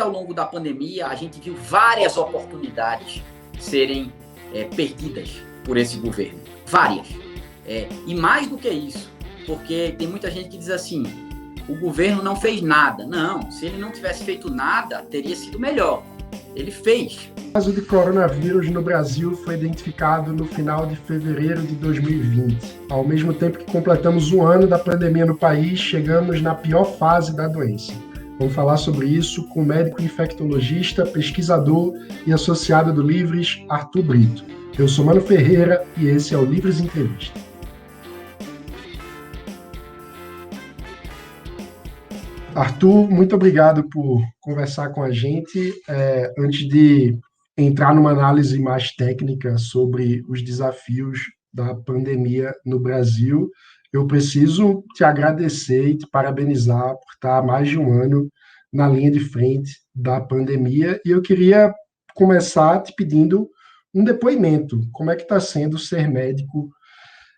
Ao longo da pandemia, a gente viu várias oportunidades serem perdidas por esse governo. Várias. E mais do que isso, porque tem muita gente que diz assim, o governo não fez nada. Não, se ele não tivesse feito nada, teria sido melhor. Ele fez. O caso de coronavírus no Brasil foi identificado no final de fevereiro de 2020. Ao mesmo tempo que completamos um ano da pandemia no país, chegamos na pior fase da doença. Vamos falar sobre isso com o médico infectologista, pesquisador e associado do Livres, Arthur Brito. Eu sou Mano Ferreira e esse é o Livres Entrevista. Arthur, muito obrigado por conversar com a gente. Antes de entrar numa análise mais técnica sobre os desafios da pandemia no Brasil, eu preciso te agradecer e te parabenizar por estar há mais de um ano na linha de frente da pandemia. E eu queria começar te pedindo um depoimento. Como é que está sendo ser médico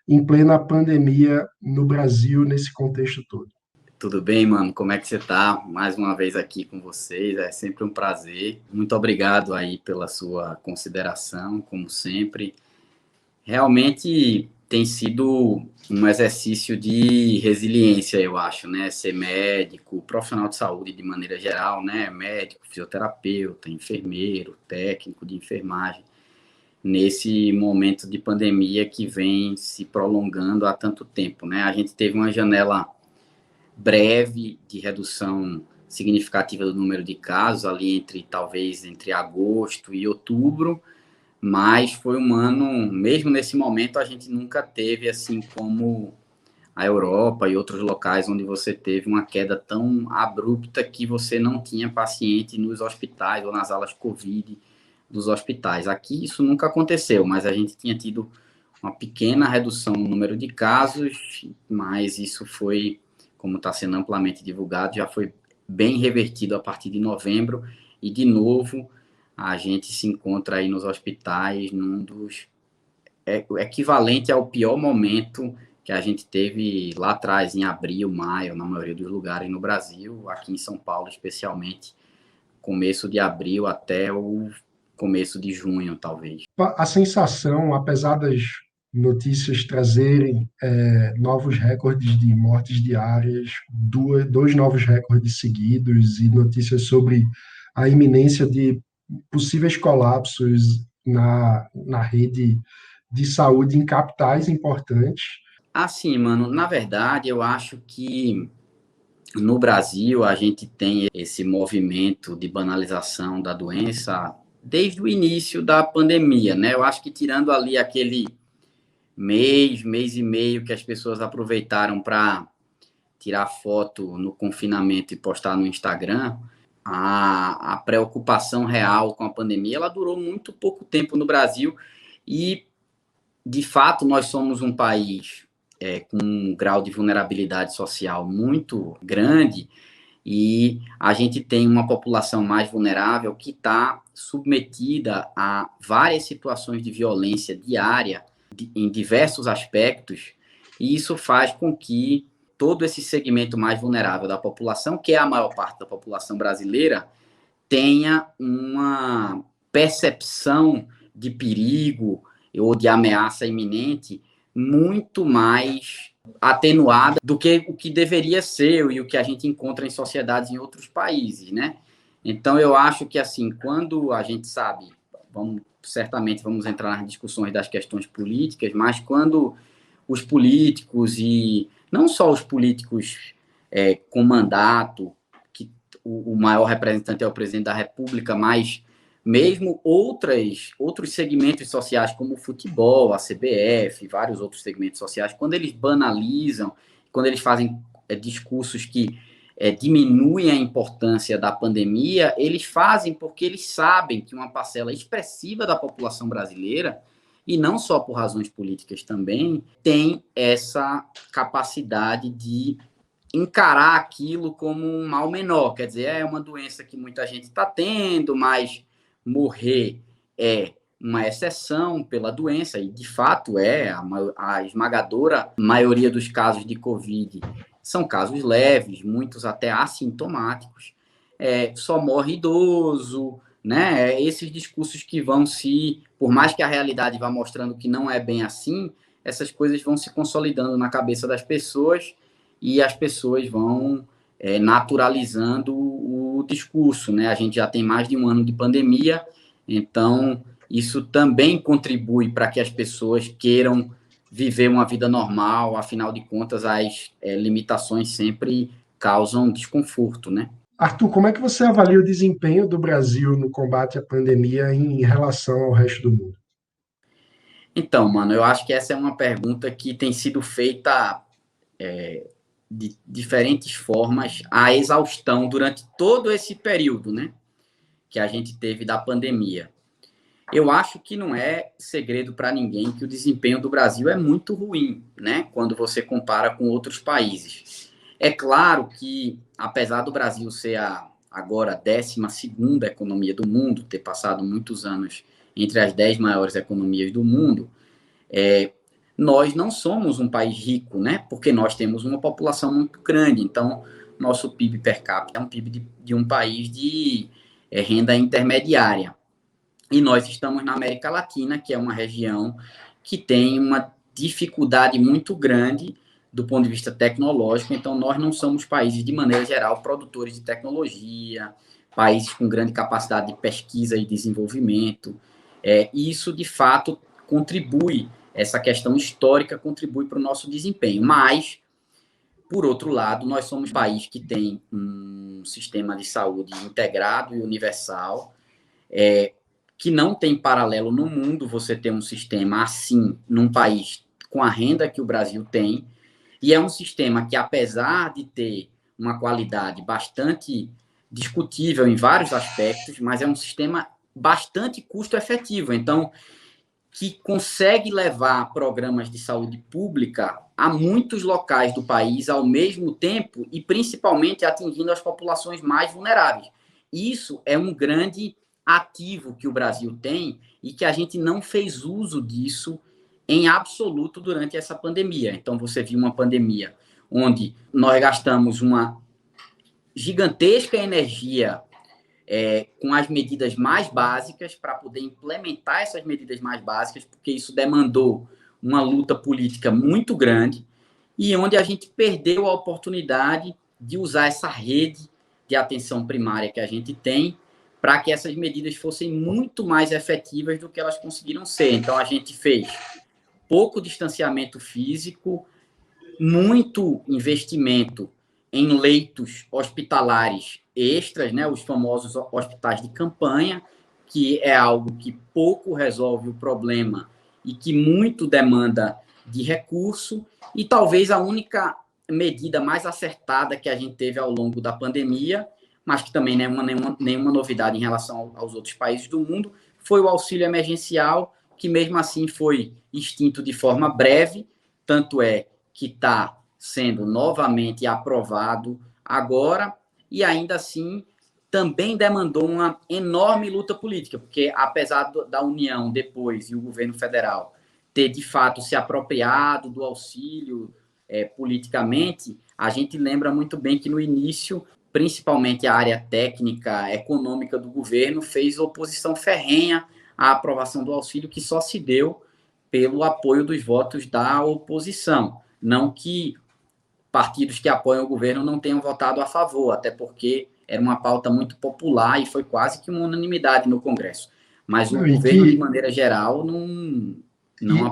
em plena pandemia no Brasil, nesse contexto todo? Tudo bem, mano? Como é que você tá? Mais uma vez aqui com vocês, é sempre um prazer. Muito obrigado aí pela sua consideração, como sempre. Realmente tem sido um exercício de resiliência, eu acho, né? Ser médico, profissional de saúde de maneira geral, né? Médico, fisioterapeuta, enfermeiro, técnico de enfermagem, nesse momento de pandemia que vem se prolongando há tanto tempo, né? A gente teve uma janela breve de redução significativa do número de casos, ali talvez entre agosto e outubro, mas foi um ano, mesmo nesse momento, a gente nunca teve, assim como a Europa e outros locais onde você teve uma queda tão abrupta que você não tinha paciente nos hospitais ou nas alas Covid dos hospitais. Aqui isso nunca aconteceu, mas a gente tinha tido uma pequena redução no número de casos, mas isso foi, como está sendo amplamente divulgado, já foi bem revertido a partir de novembro, e de novo a gente se encontra aí nos hospitais num dos equivalente ao pior momento que a gente teve lá atrás, em abril, maio, na maioria dos lugares no Brasil, aqui em São Paulo especialmente, começo de abril até o começo de junho, talvez. A sensação, apesar das notícias trazerem novos recordes de mortes diárias, dois novos recordes seguidos e notícias sobre a iminência de possíveis colapsos na rede de saúde em capitais importantes. Assim, mano, na verdade, eu acho que no Brasil a gente tem esse movimento de banalização da doença desde o início da pandemia, né? Eu acho que tirando ali aquele mês e meio que as pessoas aproveitaram para tirar foto no confinamento e postar no Instagram, a preocupação real com a pandemia, ela durou muito pouco tempo no Brasil e, de fato, nós somos um país com um grau de vulnerabilidade social muito grande e a gente tem uma população mais vulnerável que está submetida a várias situações de violência diária em diversos aspectos, e isso faz com que todo esse segmento mais vulnerável da população, que é a maior parte da população brasileira, tenha uma percepção de perigo ou de ameaça iminente muito mais atenuada do que o que deveria ser e o que a gente encontra em sociedades em outros países, né? Então, eu acho que, assim, quando a gente sabe, certamente vamos entrar nas discussões das questões políticas, mas quando os políticos, e não só os políticos com mandato, que o maior representante é o presidente da República, mas mesmo outros segmentos sociais, como o futebol, a CBF, vários outros segmentos sociais, quando eles banalizam, quando eles fazem discursos que diminuem a importância da pandemia, eles fazem porque eles sabem que uma parcela expressiva da população brasileira, e não só por razões políticas também, tem essa capacidade de encarar aquilo como um mal menor. Quer dizer, é uma doença que muita gente está tendo, mas morrer é uma exceção pela doença, e de fato a esmagadora maioria dos casos de Covid são casos leves, muitos até assintomáticos. só morre idoso, né? Esses discursos que vão por mais que a realidade vá mostrando que não é bem assim, essas coisas vão se consolidando na cabeça das pessoas e as pessoas vão naturalizando o discurso, né? A gente já tem mais de um ano de pandemia, então isso também contribui para que as pessoas queiram viver uma vida normal, afinal de contas, as limitações sempre causam desconforto, né? Arthur, como é que você avalia o desempenho do Brasil no combate à pandemia em relação ao resto do mundo? Então, mano, eu acho que essa é uma pergunta que tem sido feita de diferentes formas, à exaustão, durante todo esse período, né, que a gente teve da pandemia. Eu acho que não é segredo para ninguém que o desempenho do Brasil é muito ruim, né, quando você compara com outros países. É claro que, apesar do Brasil ser agora a 12ª economia do mundo, ter passado muitos anos entre as 10 maiores economias do mundo, nós não somos um país rico, né? Porque nós temos uma população muito grande. Então, nosso PIB per capita é um PIB de um país de renda intermediária. E nós estamos na América Latina, que é uma região que tem uma dificuldade muito grande do ponto de vista tecnológico. Então, nós não somos países, de maneira geral, produtores de tecnologia, países com grande capacidade de pesquisa e desenvolvimento. E isso, de fato, contribui, essa questão histórica contribui para o nosso desempenho. Mas, por outro lado, nós somos um país que tem um sistema de saúde integrado e universal, que não tem paralelo no mundo você ter um sistema assim num país com a renda que o Brasil tem, e é um sistema que, apesar de ter uma qualidade bastante discutível em vários aspectos, mas é um sistema bastante custo-efetivo. Então, que consegue levar programas de saúde pública a muitos locais do país ao mesmo tempo e principalmente atingindo as populações mais vulneráveis. Isso é um grande ativo que o Brasil tem e que a gente não fez uso disso em absoluto durante essa pandemia. Então, você viu uma pandemia onde nós gastamos uma gigantesca energia com as medidas mais básicas, para poder implementar essas medidas mais básicas, porque isso demandou uma luta política muito grande, e onde a gente perdeu a oportunidade de usar essa rede de atenção primária que a gente tem, para que essas medidas fossem muito mais efetivas do que elas conseguiram ser. Então, a gente fez pouco distanciamento físico, muito investimento em leitos hospitalares extras, né, os famosos hospitais de campanha, que é algo que pouco resolve o problema e que muito demanda de recurso, e talvez a única medida mais acertada que a gente teve ao longo da pandemia, mas que também não é nenhuma novidade em relação aos outros países do mundo, foi o auxílio emergencial, que mesmo assim foi extinto de forma breve, tanto é que está sendo novamente aprovado agora, e ainda assim também demandou uma enorme luta política, porque apesar da União depois e o governo federal ter de fato se apropriado do auxílio politicamente, a gente lembra muito bem que no início, principalmente a área técnica, econômica do governo, fez oposição ferrenha à aprovação do auxílio, que só se deu pelo apoio dos votos da oposição. Não que partidos que apoiam o governo não tenham votado a favor, até porque era uma pauta muito popular e foi quase que uma unanimidade no Congresso. Mas o E governo, de que maneira geral, não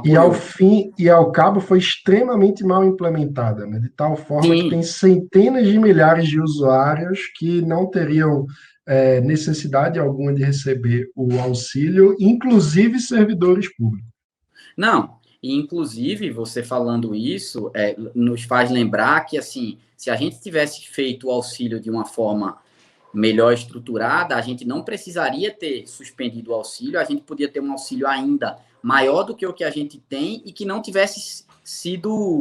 e ao apoiou. fim e ao cabo foi extremamente mal implementada, né? De tal forma que tem Sim, centenas de milhares de usuários que não teriam necessidade alguma de receber o auxílio, inclusive servidores públicos. não. E, inclusive, você falando isso, nos faz lembrar que, assim, se a gente tivesse feito o auxílio de uma forma melhor estruturada, a gente não precisaria ter suspendido o auxílio, a gente podia ter um auxílio ainda maior do que o que a gente tem e que não tivesse sido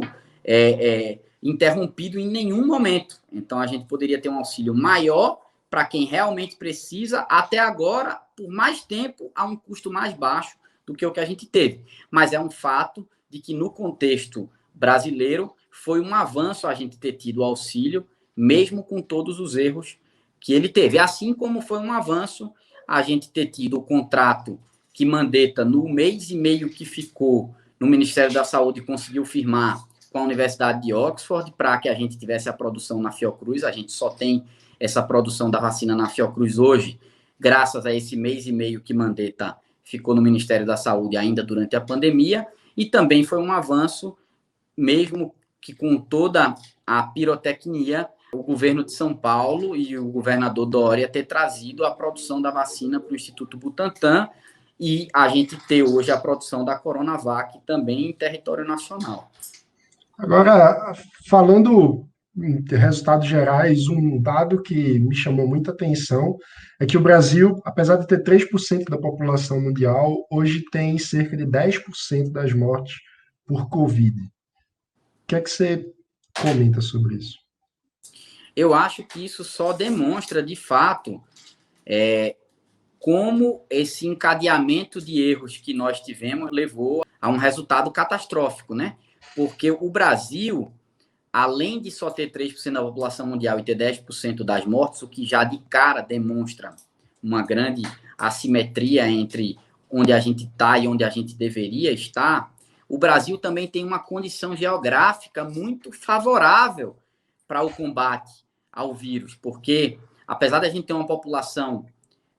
interrompido em nenhum momento. Então, a gente poderia ter um auxílio maior para quem realmente precisa, até agora, por mais tempo, a um custo mais baixo do que o que a gente teve. Mas é um fato de que, no contexto brasileiro, foi um avanço a gente ter tido o auxílio, mesmo com todos os erros que ele teve. Assim como foi um avanço a gente ter tido o contrato que Mandetta, no mês e meio que ficou no Ministério da Saúde, conseguiu firmar com a Universidade de Oxford para que a gente tivesse a produção na Fiocruz. A gente só tem essa produção da vacina na Fiocruz hoje, graças a esse mês e meio que Mandetta ficou no Ministério da Saúde ainda durante a pandemia, e também foi um avanço, mesmo que com toda a pirotecnia, o governo de São Paulo e o governador Dória ter trazido a produção da vacina para o Instituto Butantan, e a gente ter hoje a produção da Coronavac também em território nacional. Agora, falando em resultados gerais, um dado que me chamou muita atenção é que o Brasil, apesar de ter 3% da população mundial, hoje tem cerca de 10% das mortes por Covid. O que é que você comenta sobre isso? Eu acho que isso só demonstra, de fato, como esse encadeamento de erros que nós tivemos levou a um resultado catastrófico, né? Porque o Brasil, além de só ter 3% da população mundial e ter 10% das mortes, o que já de cara demonstra uma grande assimetria entre onde a gente está e onde a gente deveria estar, o Brasil também tem uma condição geográfica muito favorável para o combate ao vírus, porque apesar de a gente ter uma população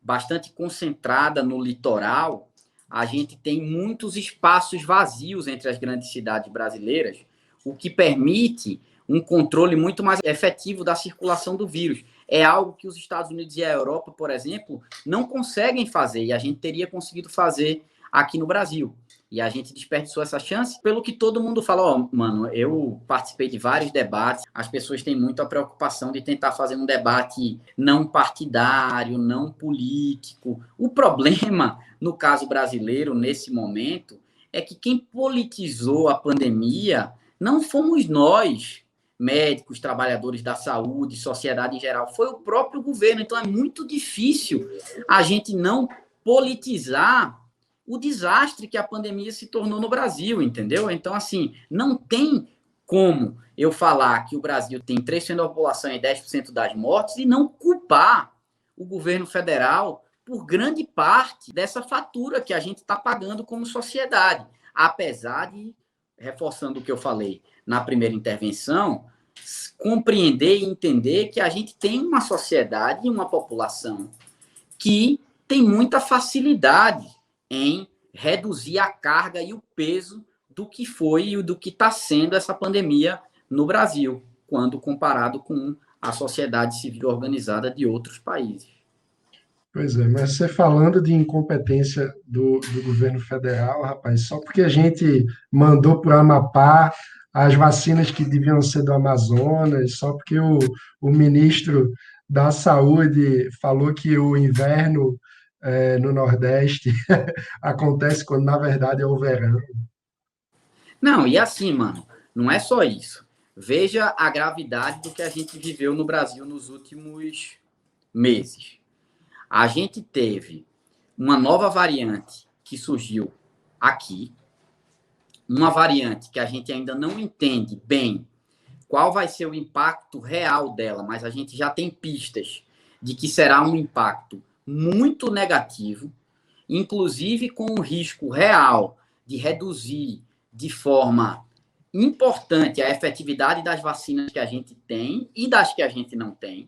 bastante concentrada no litoral, a gente tem muitos espaços vazios entre as grandes cidades brasileiras, o que permite um controle muito mais efetivo da circulação do vírus. É algo que os Estados Unidos e a Europa, por exemplo, não conseguem fazer, e a gente teria conseguido fazer aqui no Brasil. E a gente desperdiçou essa chance, pelo que todo mundo fala, mano, eu participei de vários debates, as pessoas têm muito a preocupação de tentar fazer um debate não partidário, não político. O problema, no caso brasileiro, nesse momento, é que quem politizou a pandemia não fomos nós, médicos, trabalhadores da saúde, sociedade em geral, foi o próprio governo. Então é muito difícil a gente não politizar o desastre que a pandemia se tornou no Brasil, entendeu? Então, assim, não tem como eu falar que o Brasil tem 3% da população e 10% das mortes e não culpar o governo federal por grande parte dessa fatura que a gente está pagando como sociedade. Apesar de, reforçando o que eu falei na primeira intervenção, compreender e entender que a gente tem uma sociedade e uma população que tem muita facilidade em reduzir a carga e o peso do que foi e do que está sendo essa pandemia no Brasil, quando comparado com a sociedade civil organizada de outros países. Pois é, mas você falando de incompetência do governo federal, rapaz, só porque a gente mandou para o Amapá as vacinas que deviam ser do Amazonas, só porque o ministro da Saúde falou que o inverno no Nordeste acontece quando, na verdade, é o verão. Não, e assim, mano, não é só isso. Veja a gravidade do que a gente viveu no Brasil nos últimos meses. A gente teve uma nova variante que surgiu aqui, uma variante que a gente ainda não entende bem qual vai ser o impacto real dela, mas a gente já tem pistas de que será um impacto muito negativo, inclusive com o risco real de reduzir de forma importante a efetividade das vacinas que a gente tem e das que a gente não tem,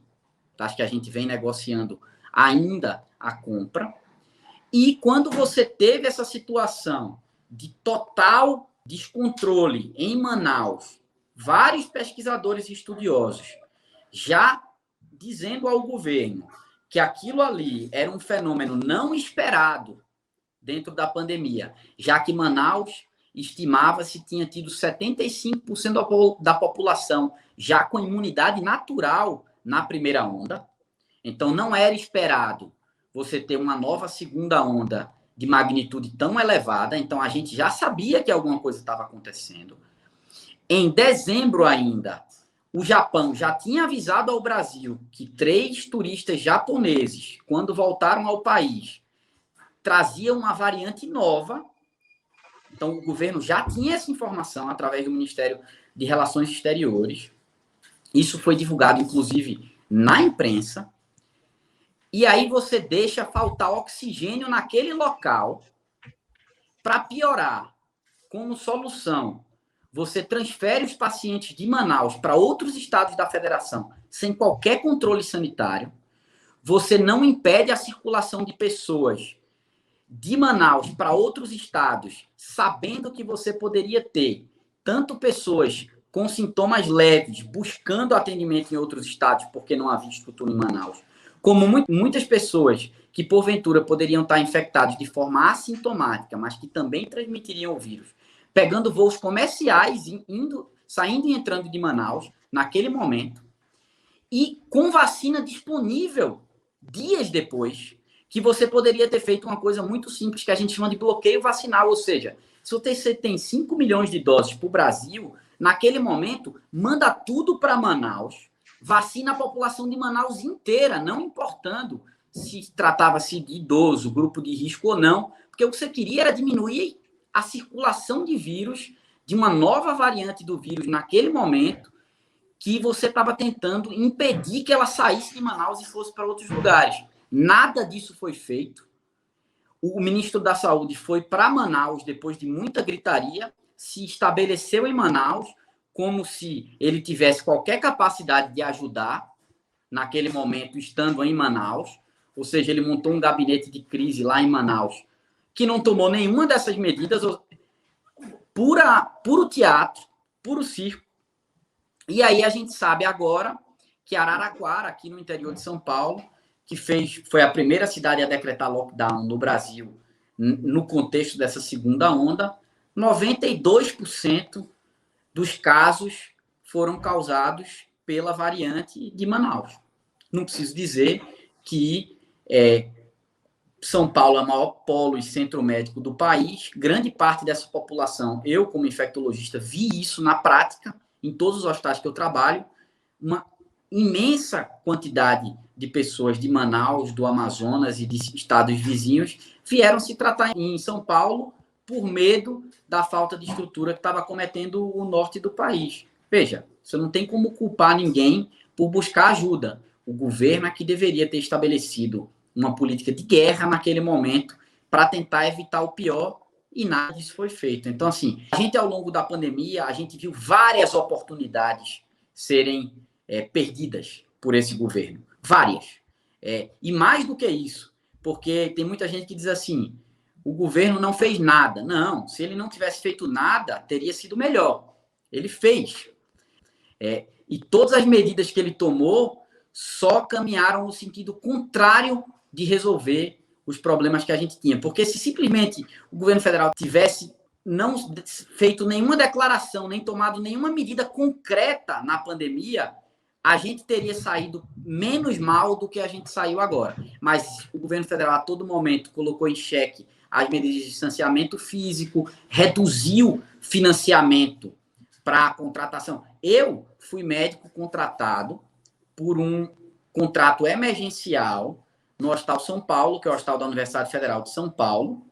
das que a gente vem negociando ainda a compra. E quando você teve essa situação de total descontrole em Manaus, vários pesquisadores e estudiosos já dizendo ao governo que aquilo ali era um fenômeno não esperado dentro da já que Manaus estimava-se tinha tido 75% da população já com imunidade natural na primeira onda. Então, não era esperado você ter uma nova segunda onda de magnitude tão elevada. Então, a gente já sabia que alguma coisa estava acontecendo. Em dezembro ainda, o Japão já tinha avisado ao Brasil que 3 turistas japoneses, quando voltaram ao país, traziam uma variante nova. Então, o governo já tinha essa informação através do Ministério de Relações Exteriores. Isso foi divulgado, inclusive, na imprensa. E aí você deixa faltar oxigênio naquele local. Para piorar, como solução, você transfere os pacientes de Manaus para outros estados da federação sem qualquer controle sanitário. Você não impede a circulação de pessoas de Manaus para outros estados, sabendo que você poderia ter tanto pessoas com sintomas leves buscando atendimento em outros estados, porque não havia estrutura em Manaus, como muitas pessoas que porventura poderiam estar infectadas de forma assintomática, mas que também transmitiriam o vírus, pegando voos comerciais, saindo e entrando de Manaus naquele momento, e com vacina disponível dias depois, que você poderia ter feito uma coisa muito simples, que a gente chama de bloqueio vacinal, ou seja, se você tem 5 milhões de doses para o Brasil, naquele momento, manda tudo para Manaus, vacina a população de Manaus inteira, não importando se tratava-se de idoso, grupo de risco ou não, porque o que você queria era diminuir a circulação de vírus, de uma nova variante do vírus naquele momento, que você estava tentando impedir que ela saísse de Manaus e fosse para outros lugares. Nada disso foi feito. O ministro da Saúde foi para Manaus depois de muita gritaria, se estabeleceu em Manaus como se ele tivesse qualquer capacidade de ajudar naquele momento, estando em Manaus. Ou seja, ele montou um gabinete de crise lá em Manaus, que não tomou nenhuma dessas medidas, puro teatro, puro circo. E aí a gente sabe agora que Araraquara, aqui no interior de São Paulo, que foi a primeira cidade a decretar lockdown no Brasil, no contexto dessa segunda onda, 92% dos casos foram causados pela variante de Manaus. Não preciso dizer que São Paulo é o maior polo e centro médico do país, grande parte dessa população, eu como infectologista vi isso na prática, em todos os hospitais que eu trabalho, uma imensa quantidade de pessoas de Manaus, do Amazonas e de estados vizinhos vieram se tratar em São Paulo por medo da falta de estrutura que estava cometendo o norte do país. Veja, você não tem como culpar ninguém por buscar ajuda. O governo é que deveria ter estabelecido uma política de guerra naquele momento para tentar evitar o pior, e nada disso foi feito. Então, assim, a gente, ao longo da pandemia, a gente viu várias oportunidades serem perdidas por esse governo. Várias. E mais do que isso, porque tem muita gente que diz assim, o governo não fez nada. Não, se ele não tivesse feito nada, teria sido melhor. Ele fez. E todas as medidas que ele tomou só caminharam no sentido contrário de resolver os problemas que a gente tinha. Porque se simplesmente o governo federal tivesse não feito nenhuma declaração, nem tomado nenhuma medida concreta na pandemia, a gente teria saído menos mal do que a gente saiu agora. Mas o governo federal, a todo momento, colocou em xeque as medidas de distanciamento físico, reduziu financiamento para a contratação. Eu fui médico contratado por um contrato emergencial no Hospital São Paulo, que é o Hospital da Universidade Federal de São Paulo,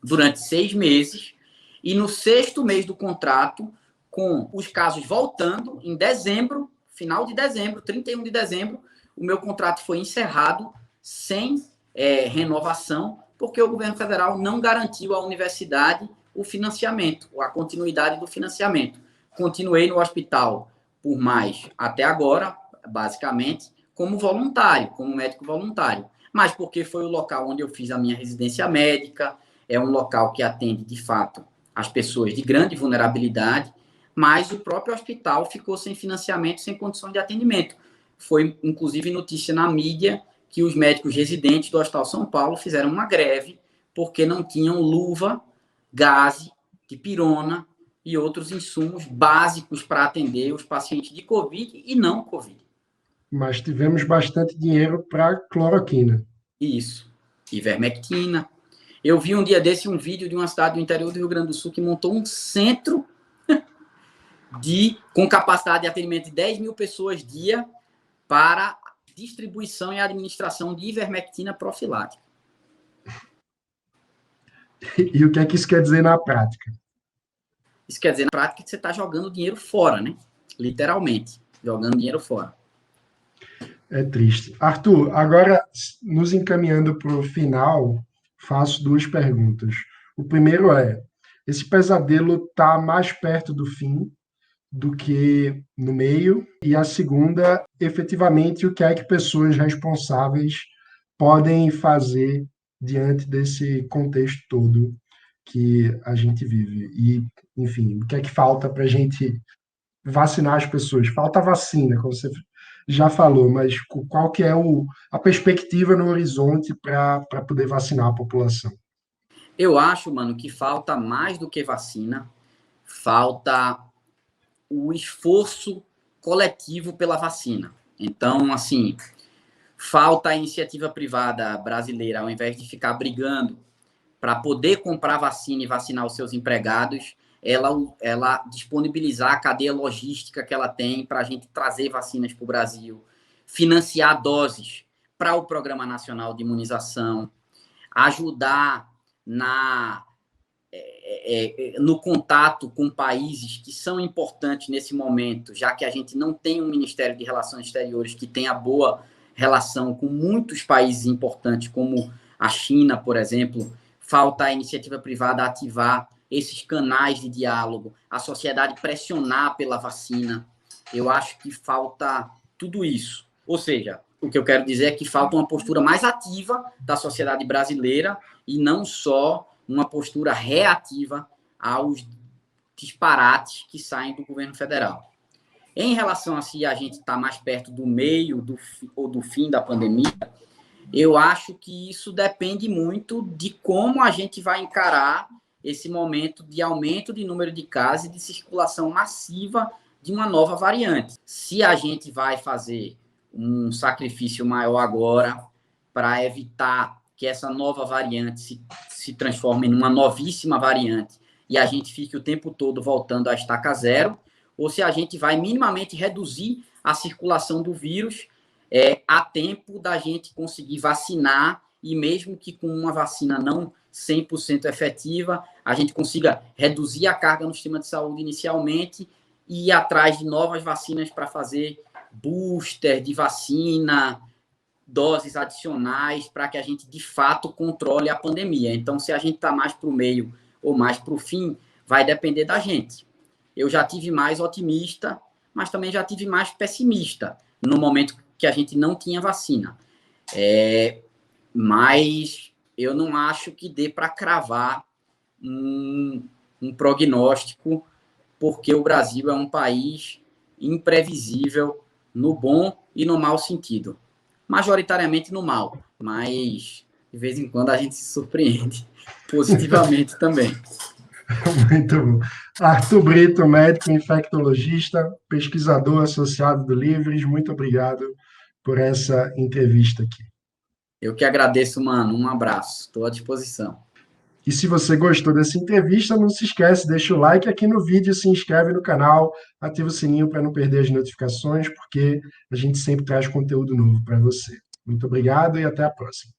durante 6 meses, e no 6º mês do contrato, com os casos voltando, em dezembro, final de dezembro, 31 de dezembro, o meu contrato foi encerrado sem renovação, porque o governo federal não garantiu à universidade o financiamento, a continuidade do financiamento. Continuei no hospital por mais, até agora, basicamente, como voluntário, como médico voluntário. Mas porque foi o local onde eu fiz a minha residência médica, é um local que atende, de fato, as pessoas de grande vulnerabilidade, mas o próprio hospital ficou sem financiamento, sem condições de atendimento. Foi, inclusive, notícia na mídia que os médicos residentes do Hospital São Paulo fizeram uma greve porque não tinham luva, gaze, dipirona e outros insumos básicos para atender os pacientes de Covid e não Covid. Mas tivemos bastante dinheiro para cloroquina. Isso. Ivermectina. Eu vi um dia desse um vídeo de uma cidade do interior do Rio Grande do Sul que montou um centro com capacidade de atendimento de 10 mil pessoas dia para distribuição e administração de ivermectina profilática. E o que é que isso quer dizer na prática? Isso quer dizer, na prática, que você está jogando dinheiro fora, né? Literalmente, jogando dinheiro fora. É triste. Arthur, agora, nos encaminhando para o final, faço duas perguntas. O primeiro é: esse pesadelo está mais perto do fim do que no meio? E a segunda, efetivamente, o que é que pessoas responsáveis podem fazer diante desse contexto todo que a gente vive? E, enfim, o que é que falta para a gente vacinar as pessoas? Falta vacina, como você já falou, mas qual que é a perspectiva no horizonte para poder vacinar a população? Eu acho, mano, que falta mais do que vacina, falta o esforço coletivo pela vacina. Então, assim, falta a iniciativa privada brasileira, ao invés de ficar brigando para poder comprar vacina e vacinar os seus empregados, ela disponibilizar a cadeia logística que ela tem para a gente trazer vacinas para o Brasil, financiar doses para o Programa Nacional de Imunização, ajudar no contato com países que são importantes nesse momento, já que a gente não tem um Ministério de Relações Exteriores que tenha boa relação com muitos países importantes, como a China, por exemplo. Falta a iniciativa privada ativar esses canais de diálogo, a sociedade pressionar pela vacina. Eu acho que falta tudo isso. Ou seja, o que eu quero dizer é que falta uma postura mais ativa da sociedade brasileira e não só uma postura reativa aos disparates que saem do governo federal. Em relação a se a gente está mais perto do meio ou do fim da pandemia, eu acho que isso depende muito de como a gente vai encarar esse momento de aumento de número de casos e de circulação massiva de uma nova variante. Se a gente vai fazer um sacrifício maior agora para evitar que essa nova variante se transforme em uma novíssima variante e a gente fique o tempo todo voltando à estaca zero, ou se a gente vai minimamente reduzir a circulação do vírus a tempo da gente conseguir vacinar e mesmo que com uma vacina não 100% efetiva, a gente consiga reduzir a carga no sistema de saúde inicialmente e ir atrás de novas vacinas para fazer booster de vacina, doses adicionais para que a gente, de fato, controle a pandemia. Então, se a gente está mais para o meio ou mais para o fim, vai depender da gente. Eu já tive mais otimista, mas também já tive mais pessimista no momento que a gente não tinha vacina. Mas eu não acho que dê para cravar um prognóstico, porque o Brasil é um país imprevisível no bom e no mau sentido. Majoritariamente no mal, mas de vez em quando a gente se surpreende positivamente também. Muito bom. Arthur Brito, médico infectologista, pesquisador associado do Livres, muito obrigado por essa entrevista aqui. Eu que agradeço, mano. Um abraço. Estou à disposição. E se você gostou dessa entrevista, não se esquece, deixa o like aqui no vídeo, se inscreve no canal, ativa o sininho para não perder as notificações, porque a gente sempre traz conteúdo novo para você. Muito obrigado e até a próxima.